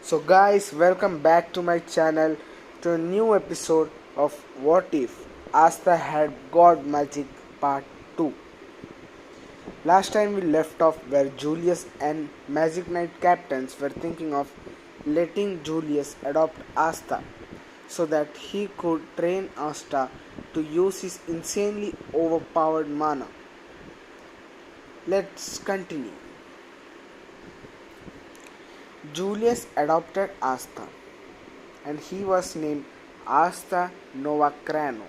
So, guys, welcome back to my channel to a new episode of What If Asta Had God Magic Part 2. Last time we left off where Julius and Magic Knight captains were thinking of letting Julius adopt Asta so that he could train Asta to use his insanely overpowered mana. Let's continue. Julius adopted Asta and he was named Asta Novacrono.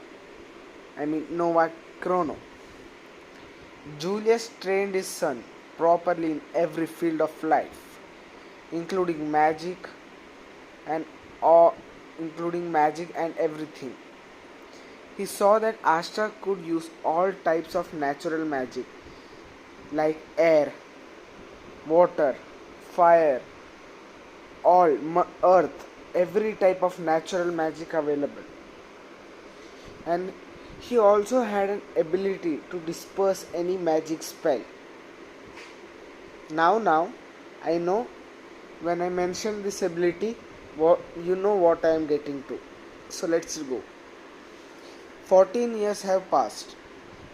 Julius trained his son properly in every field of life, including magic and all, including magic and everything. He saw that Asta could use all types of natural magic like air, water, fire, earth, every type of natural magic available. And he also had an ability to disperse any magic spell. Now, I know when I mention this ability, you know what I am getting to. So let's go. 14 years have passed.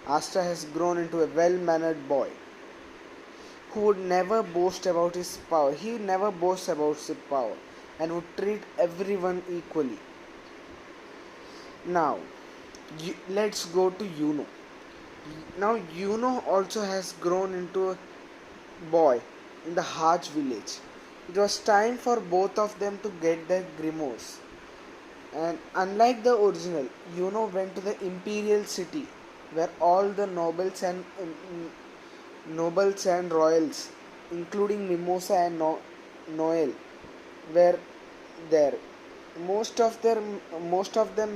Asta has grown into a well-mannered boy who would never boast about his power. He never boasts about his power and would treat everyone equally. Now, let's go to Yuno. Now, Yuno also has grown into a boy in the Hajj village. It was time for both of them to get their grimoires. And unlike the original, Yuno went to the imperial city where all the nobles and royals, including Mimosa and Noel, were there. Most of them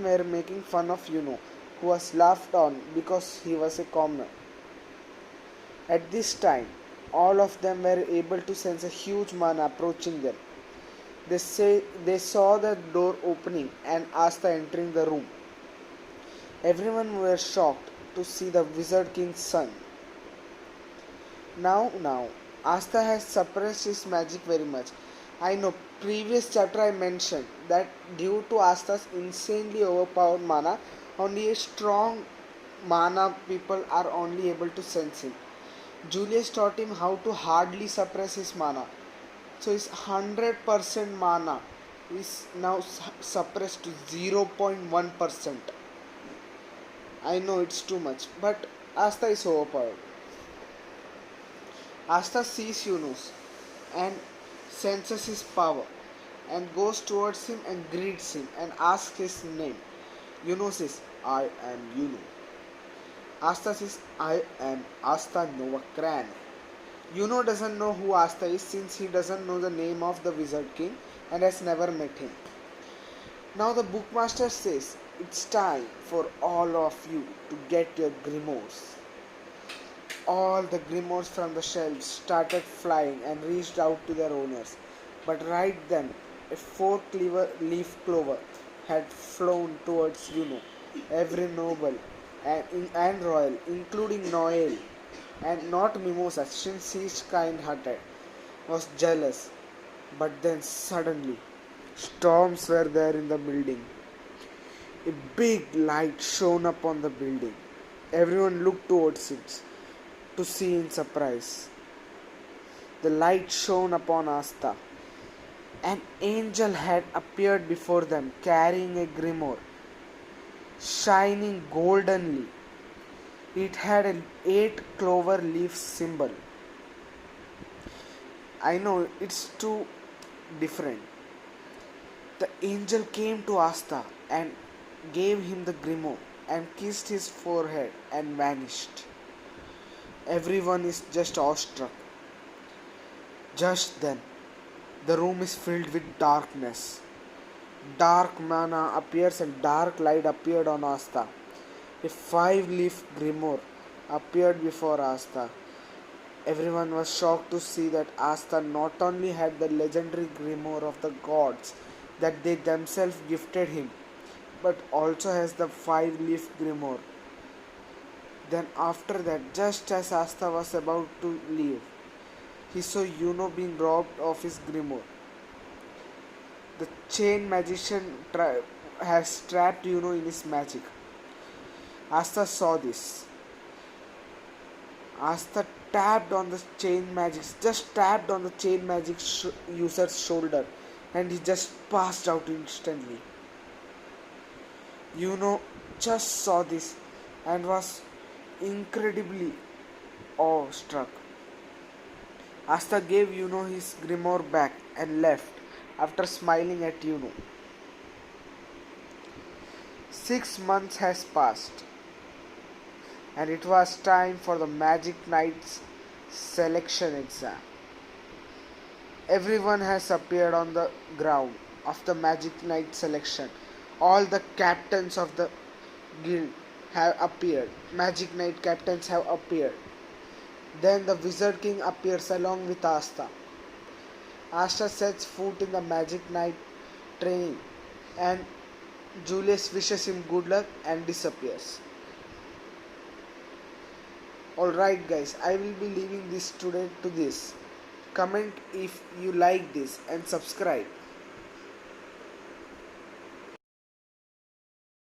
were making fun of Yuno, who was laughed on because he was a commoner. At this time, all of them were able to sense a huge man approaching them. They saw the door opening and Asta entering the room. Everyone were shocked to see the Wizard King's son. Now, Asta has suppressed his magic very much. I know, previous chapter I mentioned that due to Asta's insanely overpowered mana, only a strong mana people are only able to sense him. Julius taught him how to hardly suppress his mana. So his 100% mana is now suppressed to 0.1%. I know it's too much, but Asta is overpowered. Asta sees Yunus and senses his power and goes towards him and greets him and asks his name. Yunus says, I am Yunu. Asta says, I am Asta Novacrono. Yuno doesn't know who Asta is since he doesn't know the name of the Wizard King and has never met him. Now the bookmaster says, it's time for all of you to get your grimoires. All the grimoires from the shelves started flying and reached out to their owners. But right then, a 4-leaf clover had flown towards Yuno. Every noble and royal, including Noel, and not Mimosa, since he is kind-hearted, was jealous. But then suddenly, storms were there in the building. A big light shone upon the building. Everyone looked towards it to see in surprise. The light shone upon Asta. An angel had appeared before them carrying a grimoire, shining goldenly. It had an 8 clover leaf symbol. I know it's too different. The angel came to Asta and gave him the grimoire and kissed his forehead and vanished. Everyone is just awestruck. Just then, the room is filled with darkness. Dark mana appears and dark light appeared on Asta. A 5-leaf grimoire appeared before Asta. Everyone was shocked to see that Asta not only had the legendary grimoire of the gods that they themselves gifted him, but also has the 5-leaf grimoire. Then after that, just as Asta was about to leave, he saw Yuno being robbed of his grimoire. The chain magician has trapped Yuno in his magic. Asta saw this. Asta tapped on the chain magic, just tapped on the chain magic user's shoulder, and he just passed out instantly. Yuno just saw this and was incredibly awestruck. Asta gave Yuno his grimoire back and left after smiling at Yuno. 6 months has passed, and it was time for the Magic Knight's selection exam. Everyone has appeared on the ground of the Magic Knight selection. All the captains of the guild have appeared. Magic Knight captains have appeared. Then the Wizard King appears along with Asta. Asta sets foot in the Magic Knight train, and Julius wishes him good luck and disappears. Alright guys, I will be leaving this today to this. Comment if you like this and subscribe.